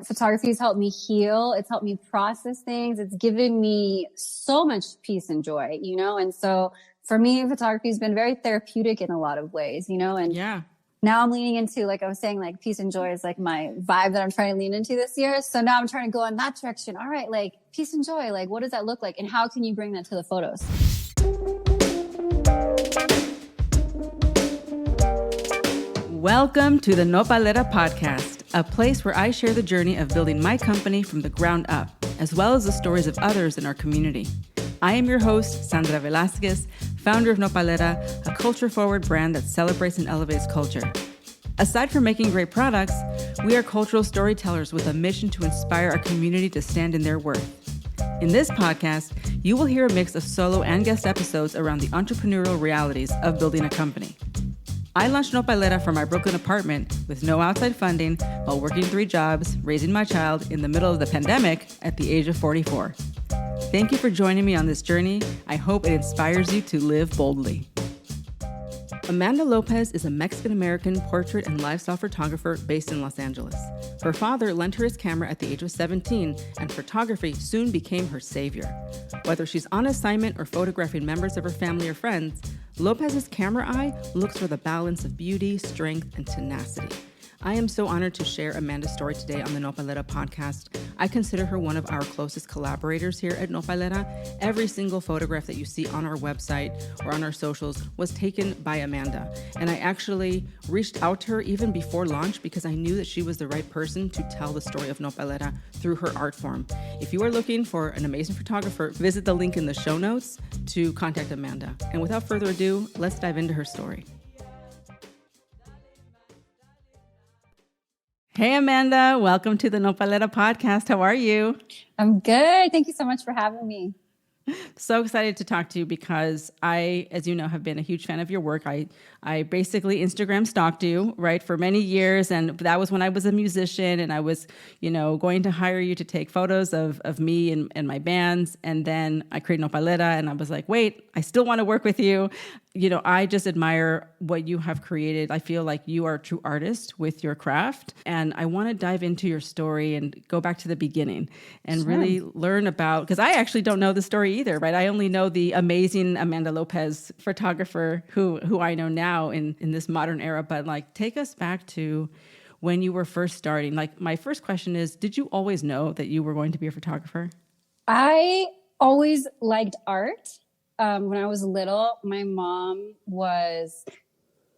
photography has helped me heal. It's helped me process things. It's given me so much peace and joy, you know? And so for me, photography has been very therapeutic in a lot of ways, you know? And now I'm leaning into, like I was saying, like peace and joy is like my vibe that I'm trying to lean into this year. So now I'm trying to go in that direction. All right, like peace and joy, like what does that look like? And how can you bring that to the photos? Welcome to the Nopalera podcast, a place where I share the journey of building my company from the ground up, as well as the stories of others in our community. I am your host, Sandra Velasquez, founder of Nopalera, a culture-forward brand that celebrates and elevates culture. Aside from making great products, we are cultural storytellers with a mission to inspire our community to stand in their worth. In this podcast, you will hear a mix of solo and guest episodes around the entrepreneurial realities of building a company. I launched Nopalera from my Brooklyn apartment with no outside funding while working 3 jobs, raising my child in the middle of the pandemic at the age of 44. Thank you for joining me on this journey. I hope it inspires you to live boldly. Amanda Lopez is a Mexican-American portrait and lifestyle photographer based in Los Angeles. Her father lent her his camera at the age of 17, and photography soon became her savior. Whether she's on assignment or photographing members of her family or friends, Lopez's camera eye looks for the balance of beauty, strength, and tenacity. I am so honored to share Amanda's story today on the Nopalera podcast. I consider her one of our closest collaborators here at Nopalera. Every single photograph that you see on our website or on our socials was taken by Amanda. And I actually reached out to her even before launch because I knew that she was the right person to tell the story of Nopalera through her art form. If you are looking for an amazing photographer, visit the link in the show notes to contact Amanda. And without further ado, let's dive into her story. Hey, Amanda. Welcome to the Nopalera podcast. How are you? I'm good. Thank you so much for having me. So excited to talk to you because I, as you know, have been a huge fan of your work. I basically Instagram stalked you, right, for many years. And that was when I was a musician and I was, going to hire you to take photos of me and my bands. And then I created Nopalera and I was like, wait, I still want to work with you. I just admire what you have created. I feel like you are a true artist with your craft. And I want to dive into your story and go back to the beginning and really learn about, because I actually don't know the story either, right? I only know the amazing Amanda Lopez photographer who I know now in this modern era. But take us back to when you were first starting. My first question is, did you always know that you were going to be a photographer? I always liked art. When I was little, my mom was,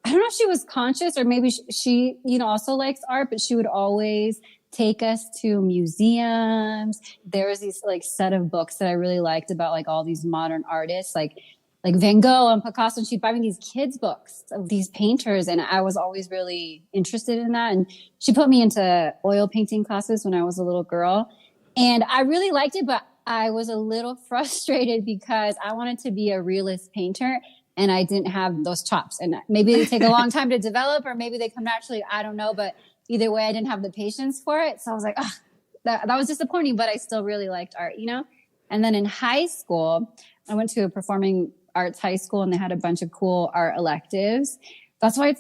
I don't know if she was conscious or maybe she also likes art, but she would always take us to museums. There was these set of books that I really liked about all these modern artists, like Van Gogh and Picasso. And she'd buy me these kids' books of these painters. And I was always really interested in that. And she put me into oil painting classes when I was a little girl. And I really liked it, but I was a little frustrated because I wanted to be a realist painter and I didn't have those chops. And maybe they take a long time to develop or maybe they come naturally. I don't know. But either way, I didn't have the patience for it. So I was like, that was disappointing, but I still really liked art, And then in high school, I went to a performing arts high school and they had a bunch of cool art electives. That's why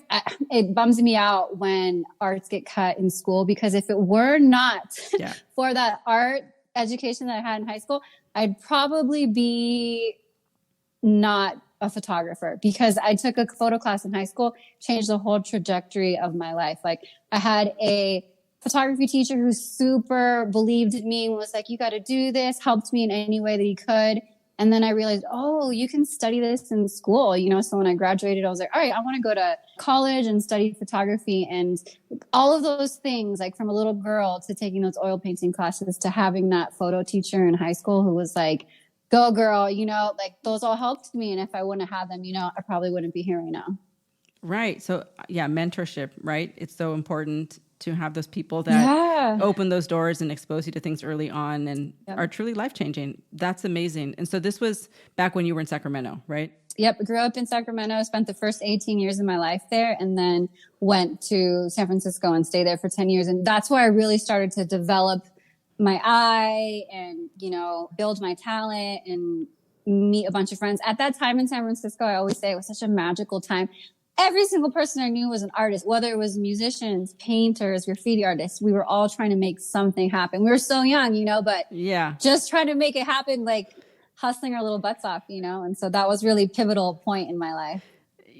it bums me out when arts get cut in school, because if it were not for that art education that I had in high school, I'd probably be not a photographer, because I took a photo class in high school, changed the whole trajectory of my life. I had a photography teacher who super believed in me and was like, you got to do this, helped me in any way that he could. And then I realized, you can study this in school, So when I graduated, I was like, all right, I want to go to college and study photography. And all of those things, from a little girl to taking those oil painting classes to having that photo teacher in high school who was like, go girl, those all helped me. And if I wouldn't have them, I probably wouldn't be here right now. Right. So mentorship, right? It's so important to have those people that open those doors and expose you to things early on and are truly life-changing. That's amazing. And so this was back when you were in Sacramento, right? Yep. Grew up in Sacramento, spent the first 18 years of my life there, and then went to San Francisco and stayed there for 10 years. And that's where I really started to develop my eye and, build my talent and meet a bunch of friends. At that time in San Francisco, I always say it was such a magical time. every single person I knew was an artist, whether it was musicians, painters, graffiti artists. We were all trying to make something happen. We were so young, but just trying to make it happen, like hustling our little butts off, And so that was really a pivotal point in my life.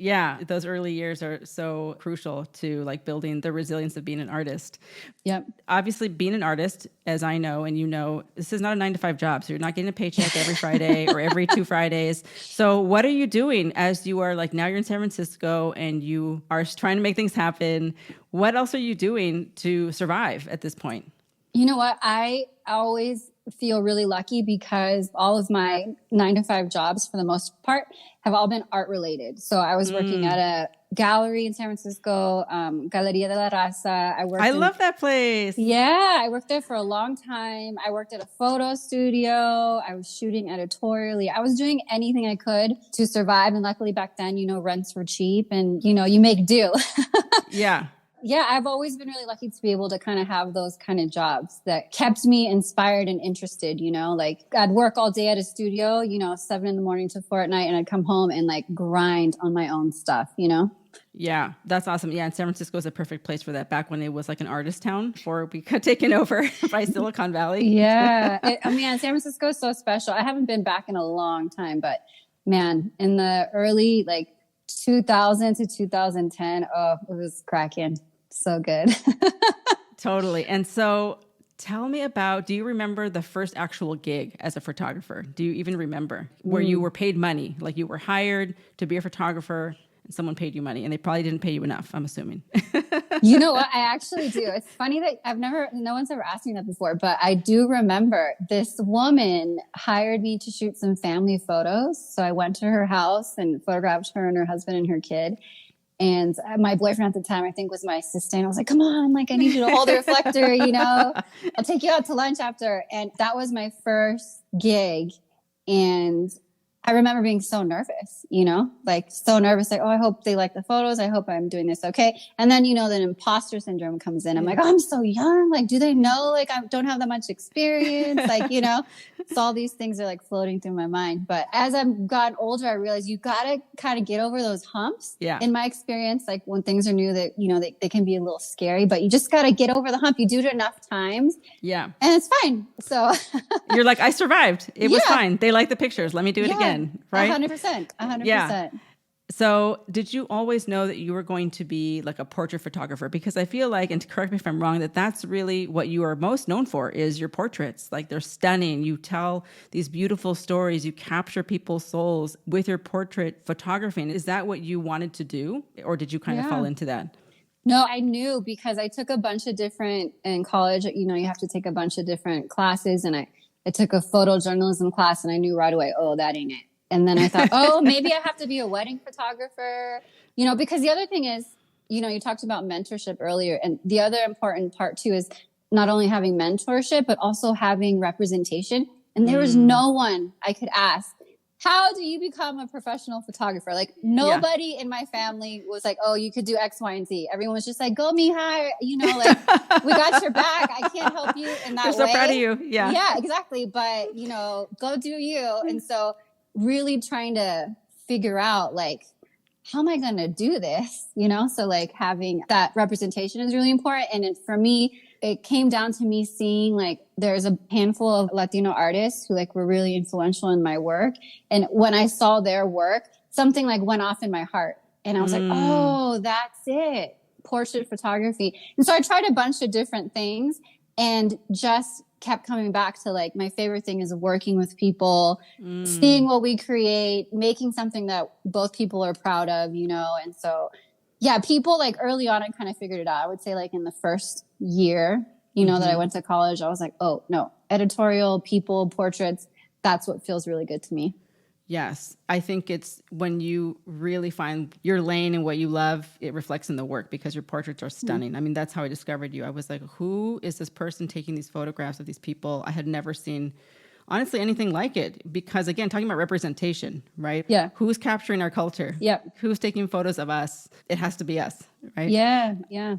Yeah, those early years are so crucial to like building the resilience of being an artist. Yep. Obviously, being an artist, as I know, and this is not a 9-to-5 job. So you're not getting a paycheck every Friday or every 2 Fridays. So what are you doing as you are like, now you're in San Francisco and you are trying to make things happen? What else are you doing to survive at this point? You know what? I always feel really lucky because all of my 9-to-5 jobs, for the most part, have all been art related. So I was working at a gallery in San Francisco, Galeria de la Raza. I love that place. Yeah, I worked there for a long time. I worked at a photo studio. I was shooting editorially. I was doing anything I could to survive. And luckily back then, rents were cheap and, you make do. Yeah. Yeah, I've always been really lucky to be able to kind of have those kind of jobs that kept me inspired and interested, like I'd work all day at a studio, 7 a.m. to 4 p.m, and I'd come home and like grind on my own stuff, Yeah, that's awesome. Yeah, and San Francisco is a perfect place for that back when it was like an artist town before we got taken over by Silicon Valley. Yeah, San Francisco is so special. I haven't been back in a long time, but man, in the early like 2000 to 2010, oh, it was cracking. So good. Totally. And so tell me do you remember the first actual gig as a photographer? Do you even remember where you were paid money? Like you were hired to be a photographer and someone paid you money and they probably didn't pay you enough, I'm assuming. You know what? I actually do. It's funny that no one's ever asked me that before, but I do remember this woman hired me to shoot some family photos. So I went to her house and photographed her and her husband and her kid. And my boyfriend at the time, I think, was my assistant. I was like, come on, like, I need you to hold the reflector, I'll take you out to lunch after. And that was my first gig. And I remember being so nervous, like so nervous, like, oh, I hope they like the photos. I hope I'm doing this okay. And then, the imposter syndrome comes in. I'm like, oh, I'm so young. Like, do they know, like, I don't have that much experience? Like, so all these things are like floating through my mind. But as I've gotten older, I realized you got to kind of get over those humps. Yeah. In my experience, like when things are new that, they can be a little scary, but you just got to get over the hump. You do it enough times. Yeah. And it's fine. So you're like, I survived. It was fine. They like the pictures. Let me do it again. Right? 100%. Yeah. So did you always know that you were going to be like a portrait photographer? Because I feel like, and correct me if I'm wrong, that's really what you are most known for is your portraits. Like they're stunning. You tell these beautiful stories. You capture people's souls with your portrait photography. And is that what you wanted to do? Or did you kind of fall into that? No, I knew because I took a bunch of different, in college, you have to take a bunch of different classes. And I took a photojournalism class and I knew right away, oh, that ain't it. And then I thought, oh, maybe I have to be a wedding photographer, because the other thing is, you talked about mentorship earlier. And the other important part too is not only having mentorship, but also having representation. And there was no one I could ask, how do you become a professional photographer? Like nobody in my family was like, oh, you could do X, Y, and Z. Everyone was just like, go Mihai, like we got your back. I can't help you in that way. We're so proud of you. Yeah. Yeah, exactly. But, go do you. And so really trying to figure out like, how am I going to do this? So like having that representation is really important. And for me, it came down to me seeing like there's a handful of Latino artists who like were really influential in my work. And when I saw their work, something like went off in my heart. And I was like, oh, that's it. Portrait photography. And so I tried a bunch of different things and just kept coming back to like, my favorite thing is working with people, seeing what we create, making something that both people are proud of, And so, yeah, people like early on, I kind of figured it out. I would say like in the first year, that I went to college, I was like, oh no, editorial, people, portraits. That's what feels really good to me. Yes. I think it's when you really find your lane and what you love, it reflects in the work because your portraits are stunning. I mean, that's how I discovered you. I was like, who is this person taking these photographs of these people? I had never seen, honestly, anything like it. Because again, talking about representation, right? Yeah. Who's capturing our culture? Yep. Who's taking photos of us? It has to be us, right? Yeah. Yeah.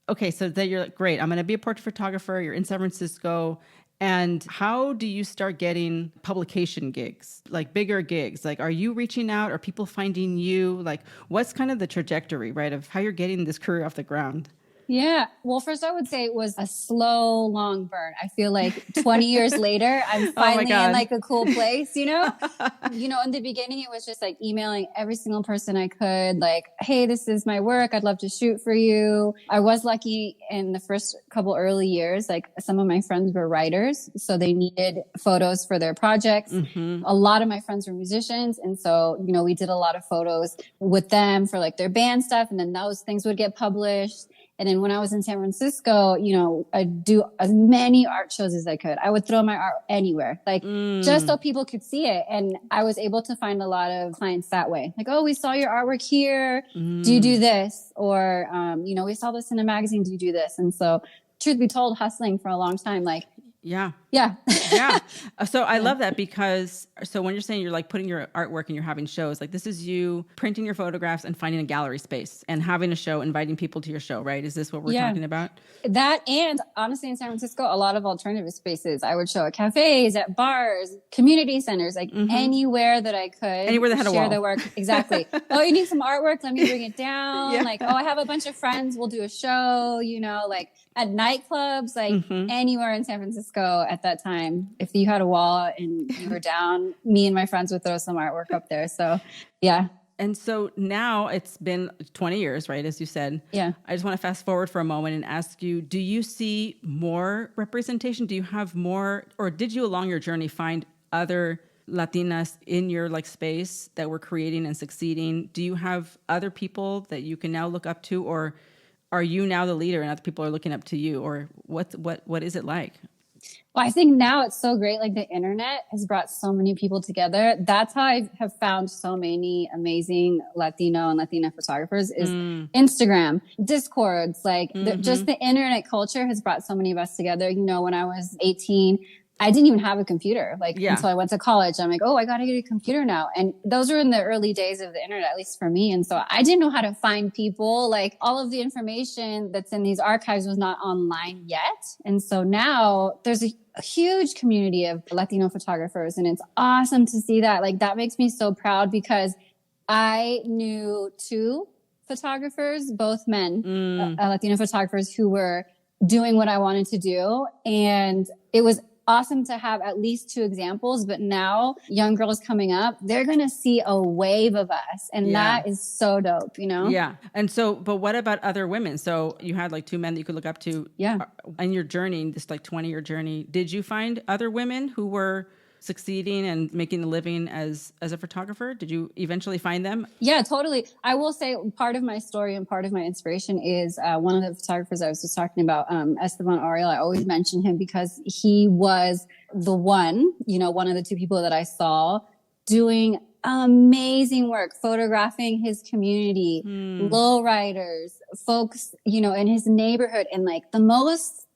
Okay. So then you're like, great, I'm going to be a portrait photographer. You're in San Francisco. And how do you start getting publication gigs, like bigger gigs? Like, are you reaching out? Are people finding you? Like, what's kind of the trajectory, right, of how you're getting this career off the ground? Yeah. Well, first I would say it was a slow, long burn. I feel like 20 years later, I'm finally in like a cool place, you know? In the beginning, it was just like emailing every single person I could, like, hey, this is my work. I'd love to shoot for you. I was lucky in the first couple early years, like some of my friends were writers, so they needed photos for their projects. Mm-hmm. A lot of my friends were musicians. And so, we did a lot of photos with them for like their band stuff. And then those things would get published. And then when I was in San Francisco, I'd do as many art shows as I could. I would throw my art anywhere, like just so people could see it. And I was able to find a lot of clients that way. Like, oh, we saw your artwork here. Do you do this? Or, we saw this in a magazine. Do you do this? And so truth be told, hustling for a long time, like, yeah. Yeah. Yeah. So I love that because, so when you're saying you're like putting your artwork and you're having shows, like this is you printing your photographs and finding a gallery space and having a show, inviting people to your show, right? Is this what we're talking about? That, and honestly, in San Francisco, a lot of alternative spaces. I would show at cafes, at bars, community centers, like anywhere that I could. Anywhere that had a wall. Share the work. Exactly. Oh, you need some artwork? Let me bring it down. Yeah. Like, oh, I have a bunch of friends. We'll do a show, like at nightclubs, like anywhere in San Francisco at that time. If you had a wall and you were down, me and my friends would throw some artwork up there. So, yeah. And so now it's been 20 years, right? As you said. Yeah. I just want to fast forward for a moment and ask you, do you see more representation? Do you have more, or did you along your journey find other Latinas in your like space that were creating and succeeding? Do you have other people that you can now look up to, or are you now the leader and other people are looking up to you, or what is it like? Well, I think now it's so great. Like the internet has brought so many people together. That's how I have found so many amazing Latino and Latina photographers is Instagram, Discords, like just the internet culture has brought so many of us together. When I was 18, I didn't even have a computer, until I went to college. I'm like, oh, I got to get a computer now. And those were in the early days of the internet, at least for me. And so I didn't know how to find people. Like all of the information that's in these archives was not online yet. And so now there's a huge community of Latino photographers. And it's awesome to see that. Like that makes me so proud because I knew two photographers, both men, Latino photographers who were doing what I wanted to do. And it was awesome to have at least two examples, but now young girls coming up, they're going to see a wave of us. And that is so dope, Yeah. And so, but what about other women? So you had like two men that you could look up to in your journey, this like 20-year journey. Did you find other women who were succeeding and making a living as a photographer? Did you eventually find them? Yeah, totally. I will say part of my story and part of my inspiration is one of the photographers I was just talking about, Esteban Ariel. I always mention him because he was the one of the two people that I saw doing amazing work, photographing his community, lowriders, folks, in his neighborhood in like the most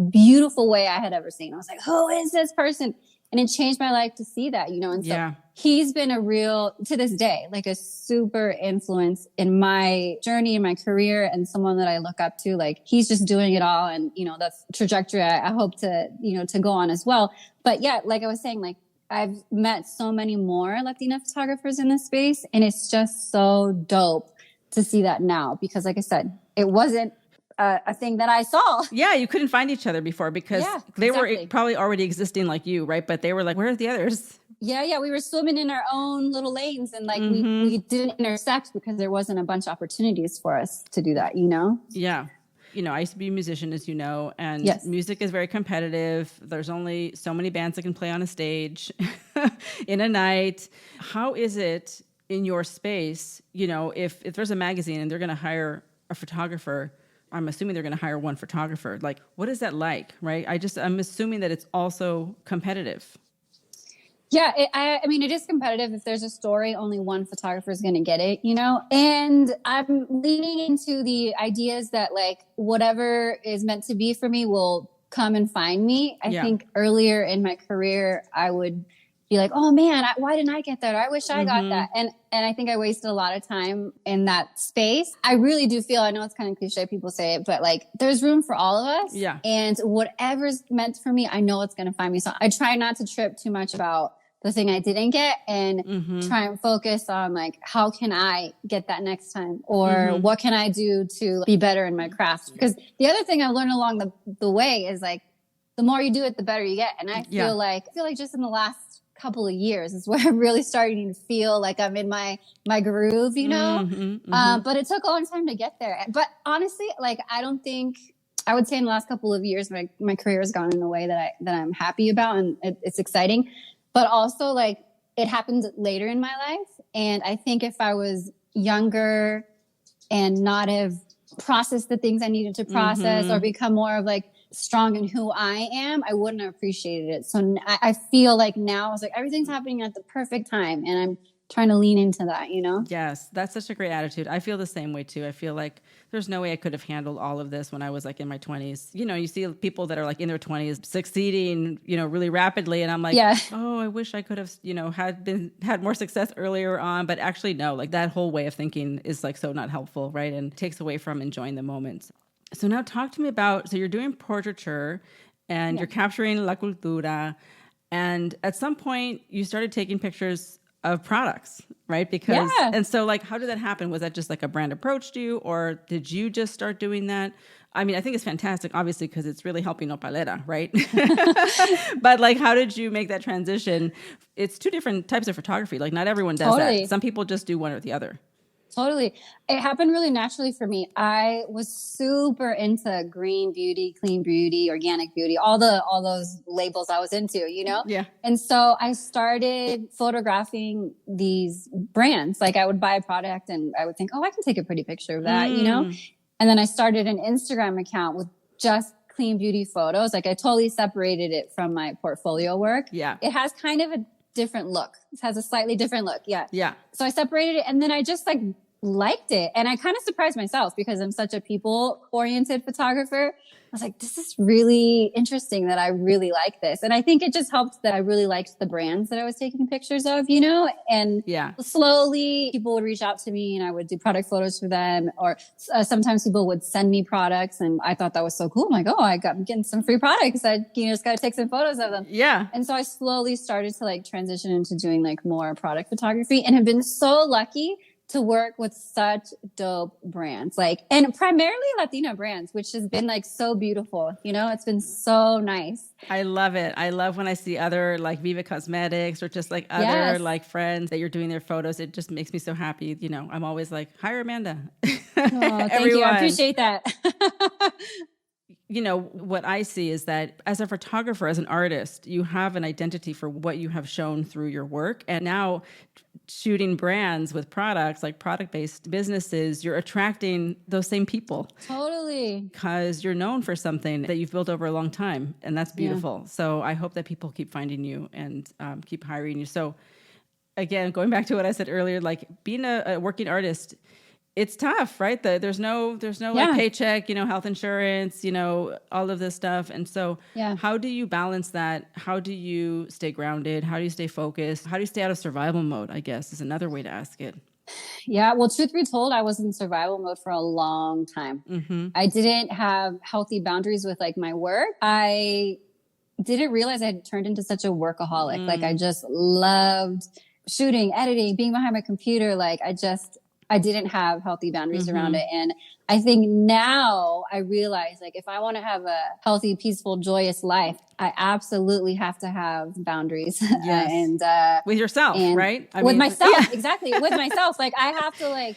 beautiful way I had ever seen. I was like, who is this person? And it changed my life to see that, and so he's been a real, to this day, like a super influence in my journey, in my career, and someone that I look up to. Like he's just doing it all. And, that's trajectory I hope to, to go on as well. But yeah, like I was saying, like I've met so many more Latina photographers in this space. And it's just so dope to see that now, because like I said, it wasn't a thing that I saw. Yeah, you couldn't find each other before because they were probably already existing like you, right? But they were like, where are the others? Yeah, we were swimming in our own little lanes and like we didn't intersect because there wasn't a bunch of opportunities for us to do that, Yeah. I used to be a musician, as you know, and music is very competitive. There's only so many bands that can play on a stage in a night. How is it in your space, if there's a magazine and they're going to hire a photographer, I'm assuming they're going to hire one photographer. Like, what is that like, right? I'm assuming that it's also competitive. Yeah, I mean, it is competitive. If there's a story, only one photographer is going to get it, And I'm leaning into the ideas that like whatever is meant to be for me will come and find me. I think earlier in my career, I would be like, oh man, why didn't I get that? Or I wish I got that. And I think I wasted a lot of time in that space. I really do feel, I know it's kind of cliche, people say it, but like there's room for all of us. Yeah. And whatever's meant for me, I know it's going to find me. So I try not to trip too much about the thing I didn't get and try and focus on like, how can I get that next time? Or what can I do to be better in my craft? Because the other thing I've learned along the way is like, the more you do it, the better you get. And I feel like just in the last couple of years is where I'm really starting to feel like I'm in my groove, you know? But it took a long time to get there. But honestly, like, I would say in the last couple of years, my career has gone in a way that I'm happy about, and it's exciting. But also, like, it happened later in my life. And I think if I was younger and not have processed the things I needed to process or become more of like strong in who I am, I wouldn't have appreciated it. So I feel like now it's like everything's happening at the perfect time. And I'm trying to lean into that, you know? Yes, that's such a great attitude. I feel the same way too. I feel like there's no way I could have handled all of this when I was like in my 20s. You know, you see people that are like in their 20s succeeding, you know, really rapidly. And I'm like, oh, I wish I could have, you know, had more success earlier on. But actually, no, like that whole way of thinking is like so not helpful, right? And takes away from enjoying the moments. So now talk to me about, so you're doing portraiture and you're capturing la cultura. And at some point you started taking pictures of products, right? Because, and so like, how did that happen? Was that just like a brand approached you, or did you just start doing that? I mean, I think it's fantastic, obviously, because it's really helping Nopalera, right? But like, how did you make that transition? It's two different types of photography. Like not everyone does that. Some people just do one or the other. Totally. It happened really naturally for me. I was super into green beauty, clean beauty, organic beauty, all those labels I was into, you know? Yeah. And so I started photographing these brands. Like I would buy a product and I would think, oh, I can take a pretty picture of that, you know? And then I started an Instagram account with just clean beauty photos. Like I totally separated it from my portfolio work. Yeah. It has kind of a different look. It has a slightly different look. Yeah. Yeah. So I separated it and then I just like liked it. And I kind of surprised myself because I'm such a people oriented photographer. I was like, this is really interesting that I really like this. And I think it just helped that I really liked the brands that I was taking pictures of, you know, and slowly people would reach out to me and I would do product photos for them. Or sometimes people would send me products and I thought that was so cool. I'm like, oh, I'm getting some free products. I, just got to take some photos of them. Yeah. And so I slowly started to like transition into doing like more product photography and have been so lucky to work with such dope brands, like, and primarily Latina brands, which has been like so beautiful. You know, it's been so nice. I love it. I love when I see other like Viva Cosmetics or just like other like friends that you're doing their photos. It just makes me so happy. You know, I'm always like, hire Amanda. Oh, thank you. I appreciate that. You know, what I see is that as a photographer, as an artist, you have an identity for what you have shown through your work. And now shooting brands with products, like product-based businesses, you're attracting those same people. Totally. Because you're known for something that you've built over a long time. And that's beautiful. Yeah. So I hope that people keep finding you and keep hiring you. So again, going back to what I said earlier, like being a working artist, it's tough, right? There's no like paycheck, you know, health insurance, you know, all of this stuff. And so how do you balance that? How do you stay grounded? How do you stay focused? How do you stay out of survival mode, I guess, is another way to ask it. Yeah. Well, truth be told, I was in survival mode for a long time. I didn't have healthy boundaries with like my work. I didn't realize I had turned into such a workaholic. Like I just loved shooting, editing, being behind my computer. Like I didn't have healthy boundaries around it. And I think now I realize, like, if I want to have a healthy, peaceful, joyous life, I absolutely have to have boundaries. Yes. And with yourself, right? With myself, exactly. With myself. Like, I have to, like,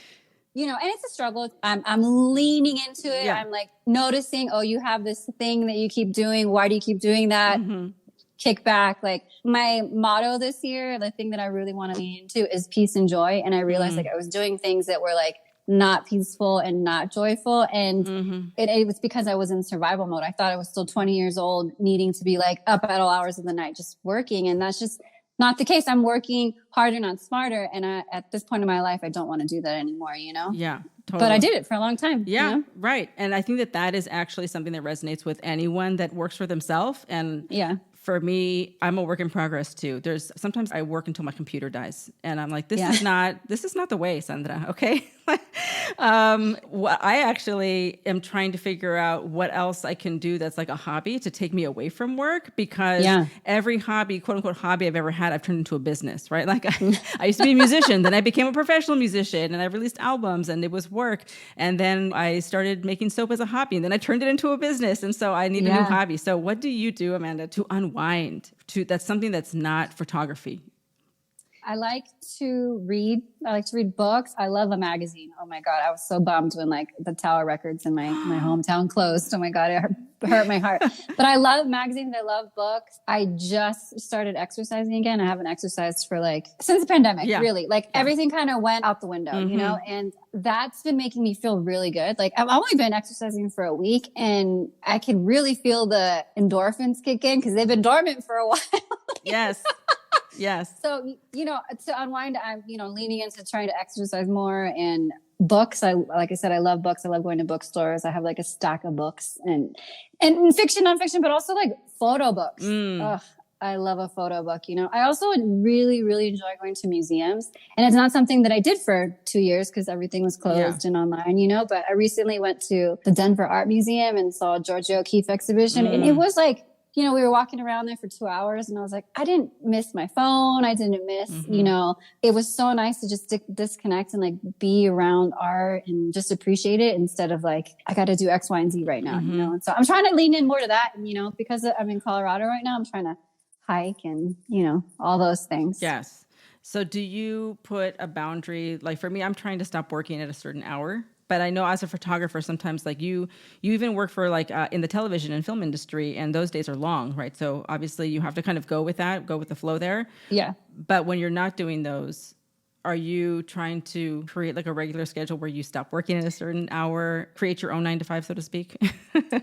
you know, and it's a struggle. I'm leaning into it. I'm like noticing, oh, you have this thing that you keep doing. Why do you keep doing that? Kick back. Like my motto this year, the thing that I really want to lean into is peace and joy. And I realized like I was doing things that were like not peaceful and not joyful. And it was because I was in survival mode. I thought I was still 20 years old, needing to be like up at all hours of the night, just working. And that's just not the case. I'm working harder, not smarter. And at this point in my life, I don't want to do that anymore, you know? Yeah. Totally. But I did it for a long time. Yeah, you know? Right. And I think that is actually something that resonates with anyone that works for themselves and for me, I'm a work in progress too. Sometimes I work until my computer dies, and I'm like, this is not the way, Sandra. Okay. I actually am trying to figure out what else I can do that's like a hobby to take me away from work, because every hobby, quote unquote hobby I've ever had, I've turned into a business, right? Like I used to be a musician, then I became a professional musician, and I released albums, and it was work. And then I started making soap as a hobby, and then I turned it into a business. And so I need a new hobby. So what do you do, Amanda, to unwind? That's something that's not photography. I like to read. I like to read books. I love a magazine. Oh my God. I was so bummed when like the Tower Records in my hometown closed. Oh my God. It hurt my heart. But I love magazines. I love books. I just started exercising again. I haven't exercised for like since the pandemic, really. Like everything kind of went out the window, you know, and that's been making me feel really good. Like I've only been exercising for a week, and I can really feel the endorphins kick in because they've been dormant for a while. Yes. Yes. So, you know, to unwind, I'm, you know, leaning into trying to exercise more, and books. Like I said, I love books. I love going to bookstores. I have like a stack of books and fiction, nonfiction, but also like photo books. Ugh, I love a photo book. You know, I also really, really enjoy going to museums, and it's not something that I did for 2 years because everything was closed and online, you know, but I recently went to the Denver Art Museum and saw a George O'Keeffe exhibition, and it was like, you know, we were walking around there for 2 hours, and I was like, I didn't miss my phone. I didn't miss, you know, it was so nice to just disconnect and like be around art and just appreciate it instead of like, I got to do X, Y, and Z right now, you know? And so I'm trying to lean in more to that. And, you know, because I'm in Colorado right now, I'm trying to hike and, you know, all those things. Yes. So do you put a boundary? Like for me, I'm trying to stop working at a certain hour. But I know as a photographer, sometimes like you even work for like in the television and film industry, and those days are long, right? So obviously you have to kind of go with the flow there. Yeah. But when you're not doing those, are you trying to create like a regular schedule where you stop working at a certain hour, create your own 9 to 5, so to speak?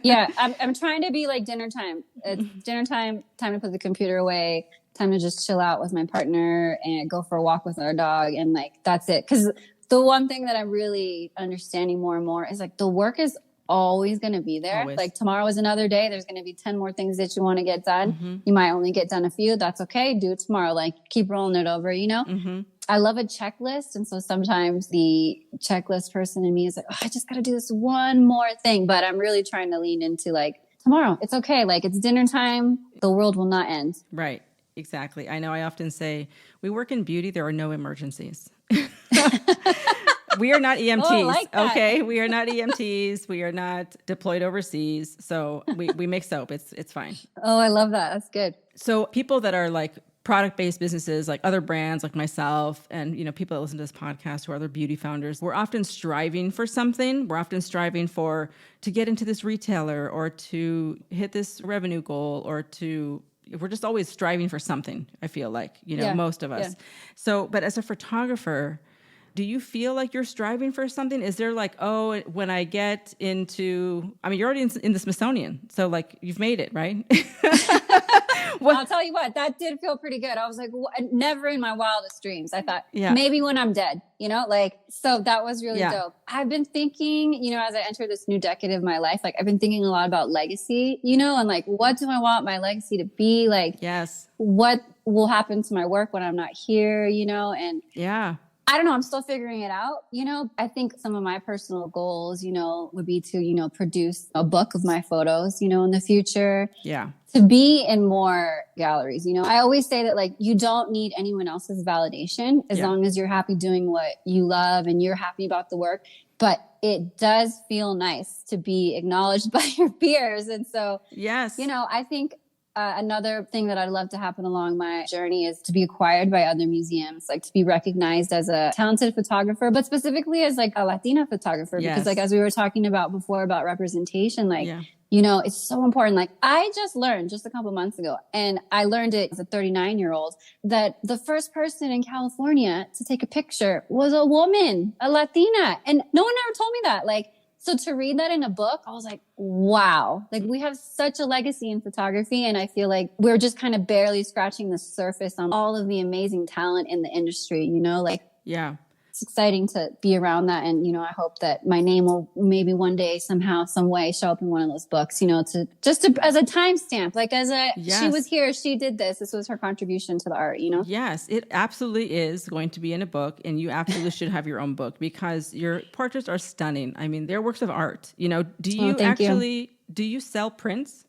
Yeah. I'm trying to be like dinner time. It's dinner time to put the computer away, time to just chill out with my partner and go for a walk with our dog. And like, that's it. 'Cause the one thing that I'm really understanding more and more is like the work is always going to be there. Always. Like tomorrow is another day. There's going to be 10 more things that you want to get done. You might only get done a few. That's okay. Do it tomorrow. Like keep rolling it over, you know? I love a checklist. And so sometimes the checklist person in me is like, oh, I just got to do this one more thing. But I'm really trying to lean into like tomorrow. It's okay. Like it's dinner time. The world will not end. Right. Exactly. I know I often say we work in beauty. There are no emergencies. We are not EMTs. Oh, I like that. Okay. We are not EMTs. We are not deployed overseas. So we make soap. It's fine. Oh, I love that. That's good. So people that are like product-based businesses, like other brands like myself, and, you know, people that listen to this podcast who are other beauty founders, we're often striving for something. We're often striving to get into this retailer or to hit this revenue goal or we're just always striving for something, I feel like, you know, most of us. Yeah. So, but as a photographer, do you feel like you're striving for something? Is there like, oh, when I get into, I mean, you're already in the Smithsonian, so like you've made it, right? Well, I'll tell you what, that did feel pretty good. I was like, never in my wildest dreams. I thought maybe when I'm dead, you know, like, so that was really dope. I've been thinking, you know, as I enter this new decade of my life, like I've been thinking a lot about legacy, you know, and like, what do I want my legacy to be? Like, what will happen to my work when I'm not here, you know? And I don't know. I'm still figuring it out. You know, I think some of my personal goals, you know, would be to, you know, produce a book of my photos, you know, in the future. Yeah. To be in more galleries. You know, I always say that like, you don't need anyone else's validation as long as you're happy doing what you love and you're happy about the work. But it does feel nice to be acknowledged by your peers. And so, you know, I think another thing that I'd love to happen along my journey is to be acquired by other museums, like to be recognized as a talented photographer, but specifically as like a Latina photographer, because like, as we were talking about before about representation, like, you know, it's so important. Like I just learned just a couple months ago, and I learned it as a 39-year-old, that the first person in California to take a picture was a woman, a Latina. And no one ever told me that. Like, so to read that in a book, I was like, wow, like we have such a legacy in photography. And I feel like we're just kind of barely scratching the surface on all of the amazing talent in the industry, you know, like. Yeah. it's exciting to be around that. And, I hope that my name will maybe one day somehow, some way show up in one of those books, as a timestamp, like she was here, she did this was her contribution to the art, Yes, it absolutely is going to be in a book, and you absolutely should have your own book because your portraits are stunning. I mean, they're works of art. Do you sell prints?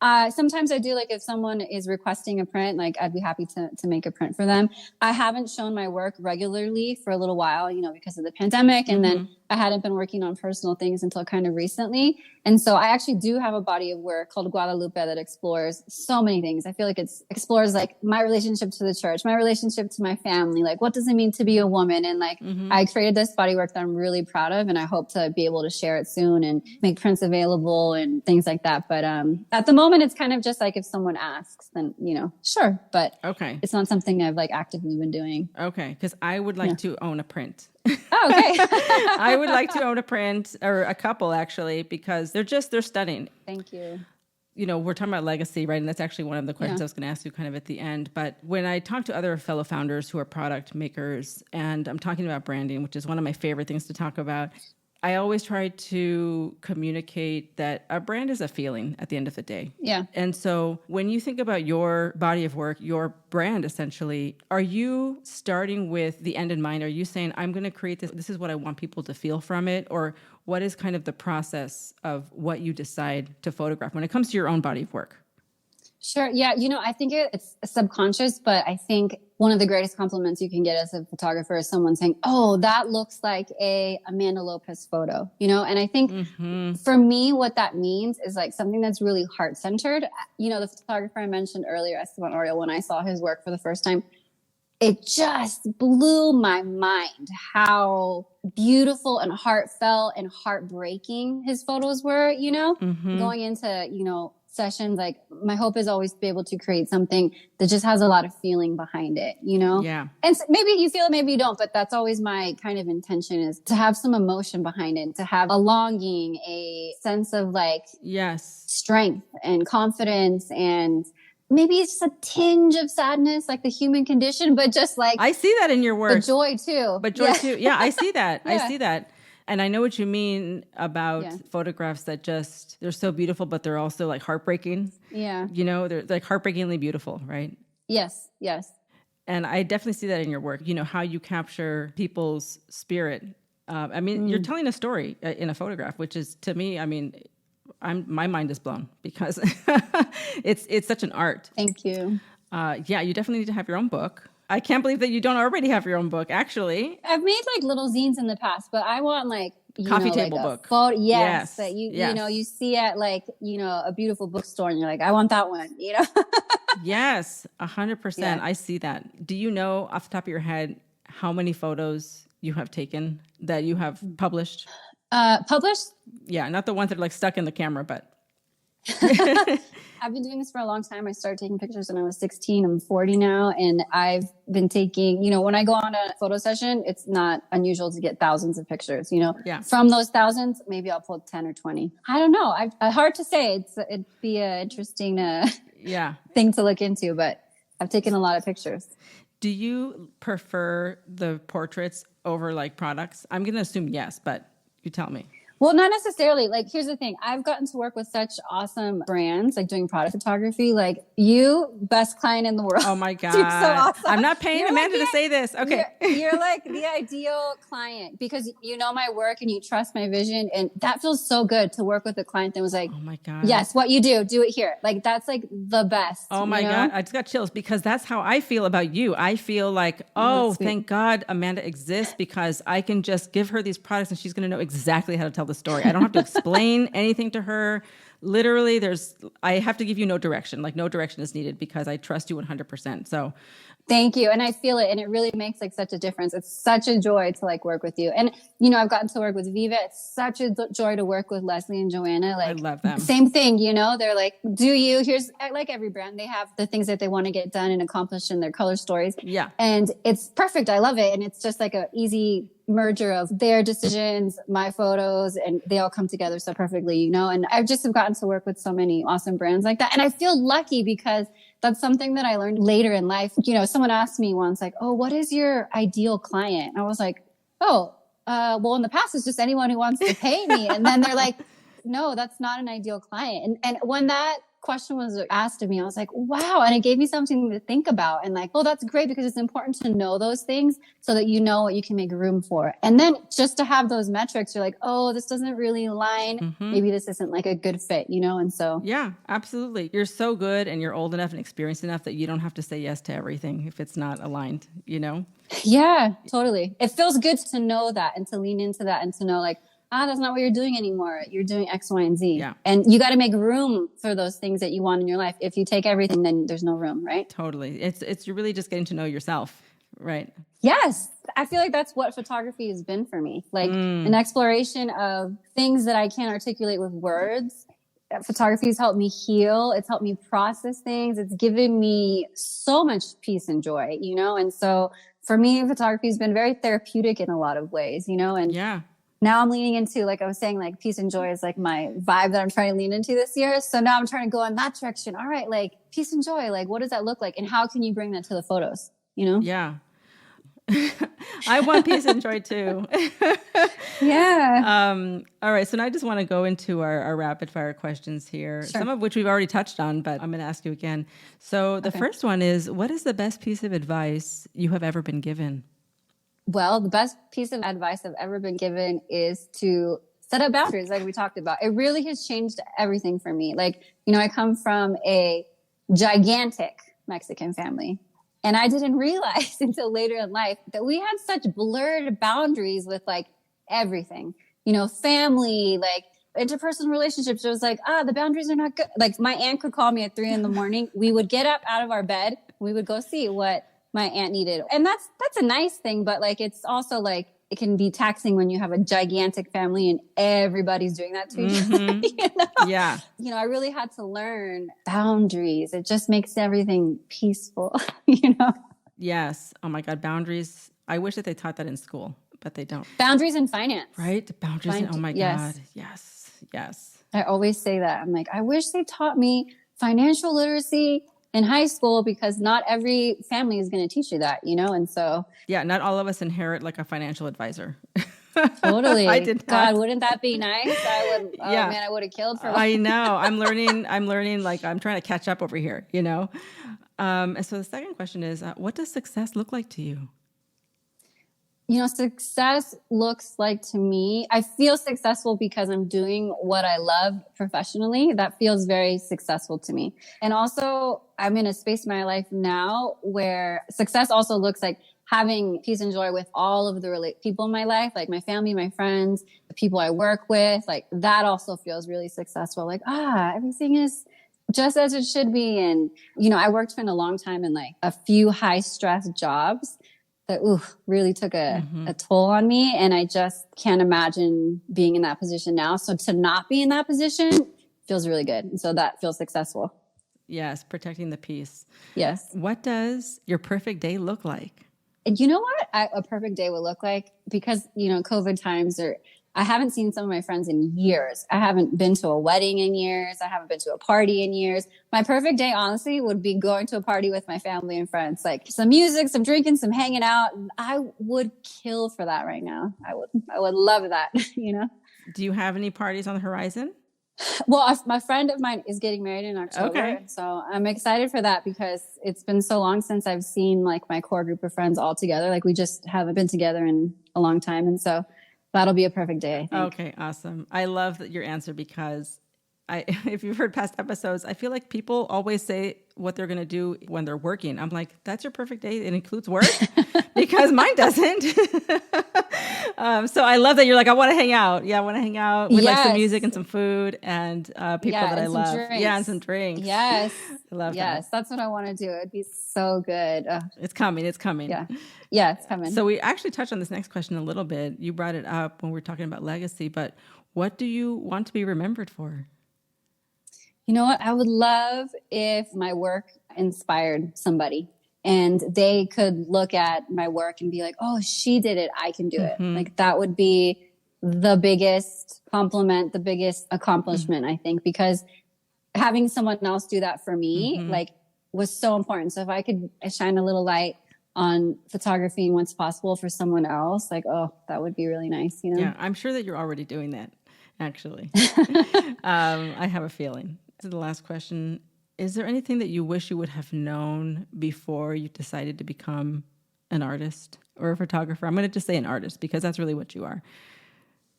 Sometimes I do, like if someone is requesting a print, like I'd be happy to make a print for them. I haven't shown my work regularly for a little while, because of the pandemic. And then I hadn't been working on personal things until kind of recently. And so I actually do have a body of work called Guadalupe that explores so many things. I feel like it explores like my relationship to the church, my relationship to my family, like what does it mean to be a woman? And like I created this body work that I'm really proud of, and I hope to be able to share it soon and make prints available and things like that. But at the moment, it's kind of just like if someone asks, then, sure. But okay, it's not something I've like actively been doing. Okay, because I would like to own a print. Oh, okay. I would like to own a print, or a couple actually, because they're stunning. Thank you. We're talking about legacy, right? And that's actually one of the questions I was going to ask you kind of at the end. But when I talk to other fellow founders who are product makers, and I'm talking about branding, which is one of my favorite things to talk about, I always try to communicate that a brand is a feeling at the end of the day. Yeah. And so when you think about your body of work, your brand essentially, are you starting with the end in mind? Are you saying, I'm going to create this, this is what I want people to feel from it? Or what is kind of the process of what you decide to photograph when it comes to your own body of work? Sure. Yeah. I think it's subconscious, but I think one of the greatest compliments you can get as a photographer is someone saying, oh, that looks like a Amanda Lopez photo, and I think for me, what that means is like something that's really heart centered. The photographer I mentioned earlier, Esteban Oriol, when I saw his work for the first time, it just blew my mind how beautiful and heartfelt and heartbreaking his photos were, going into, sessions. Like my hope is always to be able to create something that just has a lot of feeling behind it, Yeah. And so maybe you feel it, maybe you don't, but that's always my kind of intention, is to have some emotion behind it, to have a longing, a sense of like, strength and confidence, and maybe it's just a tinge of sadness, like the human condition, but just like, I see that in your work. But joy too. Yeah, I see that. Yeah. I see that. And I know what you mean about photographs that just, they're so beautiful, but they're also like heartbreaking. Yeah. They're like heartbreakingly beautiful, right? Yes. And I definitely see that in your work, how you capture people's spirit. You're telling a story in a photograph, which is, to me, my mind is blown because it's such an art. Thank you. You definitely need to have your own book. I can't believe that you don't already have your own book, actually. I've made like little zines in the past, but I want like, coffee table book. Yes. That you see at like, a beautiful bookstore and you're like, I want that one, Yes, 100%. Yeah. I see that. Do you know off the top of your head how many photos you have taken that you have published? Published? Yeah, not the ones that are like stuck in the camera, but... I've been doing this for a long time. I started taking pictures when I was 16. I'm 40 now. And I've been taking, when I go on a photo session, it's not unusual to get thousands of pictures, From those thousands, maybe I'll pull 10 or 20. I don't know. Hard to say. It'd be an interesting thing to look into, but I've taken a lot of pictures. Do you prefer the portraits over like products? I'm going to assume yes, but you tell me. Well, not necessarily. Like, here's the thing. I've gotten to work with such awesome brands, like doing product photography. Like, you, best client in the world. Oh my God. You're so awesome. I'm not paying Amanda to say this. Okay. You're like the ideal client because you know my work and you trust my vision. And that feels so good to work with a client that was like, oh my God. Yes, what you do it here. Like, that's like the best. Oh my God. I just got chills because that's how I feel about you. I feel like, thank God Amanda exists because I can just give her these products and she's going to know exactly how to tell the story. I don't have to explain anything to her. Literally, I have to give you no direction. Like, no direction is needed because I trust you 100%. So thank you. And I feel it. And it really makes like such a difference. It's such a joy to like work with you. And, I've gotten to work with Viva. It's such a joy to work with Leslie and Joanna. Like, I love them. Same thing, they're like, here's like every brand, they have the things that they want to get done and accomplish in their color stories. Yeah. And it's perfect. I love it. And it's just like a easy merger of their decisions, my photos, and they all come together so perfectly, and I've just gotten to work with so many awesome brands like that. And I feel lucky because That's something that I learned later in life. Someone asked me once, like, oh, what is your ideal client? And I was like, well, in the past, it's just anyone who wants to pay me. And then they're like, no, that's not an ideal client. And when that question was asked of me, I was like, wow. And it gave me something to think about. And like, oh, that's great, because it's important to know those things so that you know what you can make room for. And then just to have those metrics, you're like, oh, this doesn't really align. Maybe this isn't like a good fit, And so. Yeah, absolutely. You're so good and you're old enough and experienced enough that you don't have to say yes to everything if it's not aligned, Yeah, totally. It feels good to know that and to lean into that and to know like, that's not what you're doing anymore. You're doing X, Y, and Z. Yeah. And you got to make room for those things that you want in your life. If you take everything, then there's no room, right? Totally. It's you're really just getting to know yourself, right? Yes. I feel like that's what photography has been for me. Like an exploration of things that I can't articulate with words. Photography has helped me heal. It's helped me process things. It's given me so much peace and joy, And so for me, photography has been very therapeutic in a lot of ways, And yeah. Now I'm leaning into, like I was saying, like peace and joy is like my vibe that I'm trying to lean into this year. So now I'm trying to go in that direction. All right, like peace and joy, like what does that look like? And how can you bring that to the photos, Yeah. I want peace and joy too. Yeah. All right. So now I just want to go into our rapid fire questions here, Sure. some of which we've already touched on, but I'm going to ask you again. So the first one is, what is the best piece of advice you have ever been given? Well, the best piece of advice I've ever been given is to set up boundaries, like we talked about. It really has changed everything for me. Like, I come from a gigantic Mexican family, and I didn't realize until later in life that we had such blurred boundaries with like everything, family, like interpersonal relationships. It was like, the boundaries are not good. Like my aunt could call me at 3 a.m. We would get up out of our bed. We would go see what my aunt needed. And that's a nice thing, but like, it's also like, it can be taxing when you have a gigantic family and everybody's doing that to each other. Yeah. I really had to learn boundaries. It just makes everything peaceful, Yes. Oh my God. Boundaries. I wish that they taught that in school, but they don't. Boundaries in finance. Right? Boundaries. Oh my Yes. God. Yes. Yes. I always say that. I'm like, I wish they taught me financial literacy in high school, because not every family is going to teach you that, And so. Yeah. Not all of us inherit like a financial advisor. Totally. I did not. God, wouldn't that be nice? I would have killed for one. I know. I'm learning, like I'm trying to catch up over here, And so the second question is, what does success look like to you? Success looks like to me, I feel successful because I'm doing what I love professionally. That feels very successful to me. And also I'm in a space in my life now where success also looks like having peace and joy with all of the people in my life, like my family, my friends, the people I work with, like that also feels really successful. Like, everything is just as it should be. And, I worked for a long time in like a few high stress jobs that really took a toll on me. And I just can't imagine being in that position now. So to not be in that position feels really good. And so that feels successful. Yes. Protecting the peace. Yes. What does your perfect day look like? And you know what a perfect day would look like? Because, COVID times I haven't seen some of my friends in years. I haven't been to a wedding in years. I haven't been to a party in years. My perfect day, honestly, would be going to a party with my family and friends, like some music, some drinking, some hanging out. I would kill for that right now. I would love that, Do you have any parties on the horizon? Well, my friend of mine is getting married in October. Okay. So I'm excited for that because it's been so long since I've seen like my core group of friends all together. Like we just haven't been together in a long time. And so that'll be a perfect day, I think. Okay, awesome. I love your answer because if you've heard past episodes, I feel like people always say what they're going to do when they're working. I'm like, that's your perfect day. It includes work because mine doesn't. So I love that you're like, I want to hang out. Yeah, I want to hang out with like some music and some food and people that I love. Drinks. Yeah, and some drinks. Yes. I love that. Yes, that's what I want to do. It'd be so good. It's coming. Yeah, it's coming. So we actually touched on this next question a little bit. You brought it up when we were talking about legacy, but what do you want to be remembered for? You know what? I would love if my work inspired somebody and they could look at my work and be like, oh, she did it. I can do it. Like that would be the biggest compliment, the biggest accomplishment, I think, because having someone else do that for me, like was so important. So if I could shine a little light on photography once possible for someone else, like, oh, that would be really nice, you know? Yeah, I'm sure that you're already doing that, actually. I have a feeling. So the last question, is there anything that you wish you would have known before you decided to become an artist or a photographer? I'm going to just say an artist because that's really what you are.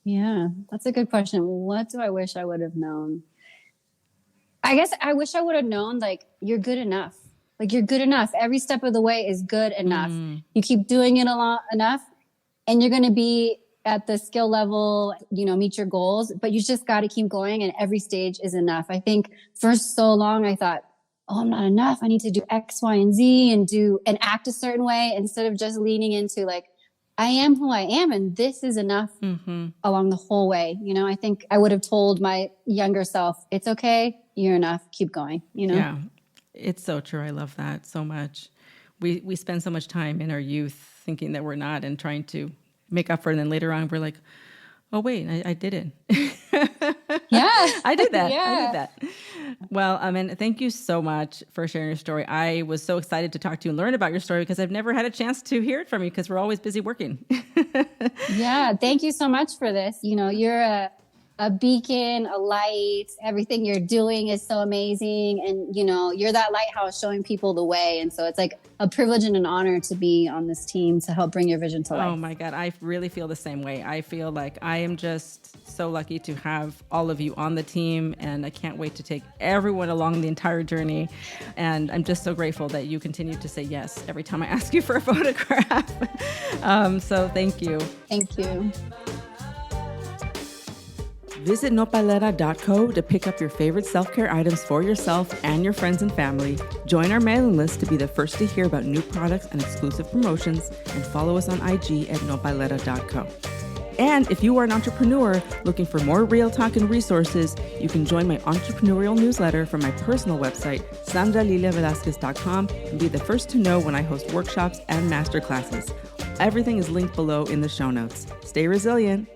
Yeah, that's a good question. What do I wish I would have known? I guess I wish I would have known, like, you're good enough. Like, you're good enough. Every step of the way is good enough. You keep doing it enough, and you're going to be at the skill level, you know, meet your goals, but you just got to keep going, and every stage is enough. I think for so long I thought, oh, I'm not enough. I need to do X, Y, and Z and act a certain way instead of just leaning into, like, I am who I am, and this is enough along the whole way. You know, I think I would have told my younger self, it's okay. You're enough. Keep going, you know? Yeah, it's so true. I love that so much. We spend so much time in our youth thinking that we're not and trying to make up for it. And then later on, we're like, oh, wait, I did it. Yeah. I did that. Yeah. I did that. Well, Amanda, thank you so much for sharing your story. I was so excited to talk to you and learn about your story because I've never had a chance to hear it from you because we're always busy working. Yeah. Thank you so much for this. You know, you're a beacon, a light. Everything you're doing is so amazing. And, you know, you're that lighthouse showing people the way. And so it's like a privilege and an honor to be on this team to help bring your vision to life. Oh my God. I really feel the same way. I feel like I am just so lucky to have all of you on the team, and I can't wait to take everyone along the entire journey. And I'm just so grateful that you continue to say yes every time I ask you for a photograph. So thank you. Thank you. Visit nopalera.co to pick up your favorite self-care items for yourself and your friends and family. Join our mailing list to be the first to hear about new products and exclusive promotions, and follow us on IG at nopalera.co. And if you are an entrepreneur looking for more real talk and resources, you can join my entrepreneurial newsletter from my personal website, sandraliliavelasquez.com, and be the first to know when I host workshops and masterclasses. Everything is linked below in the show notes. Stay resilient.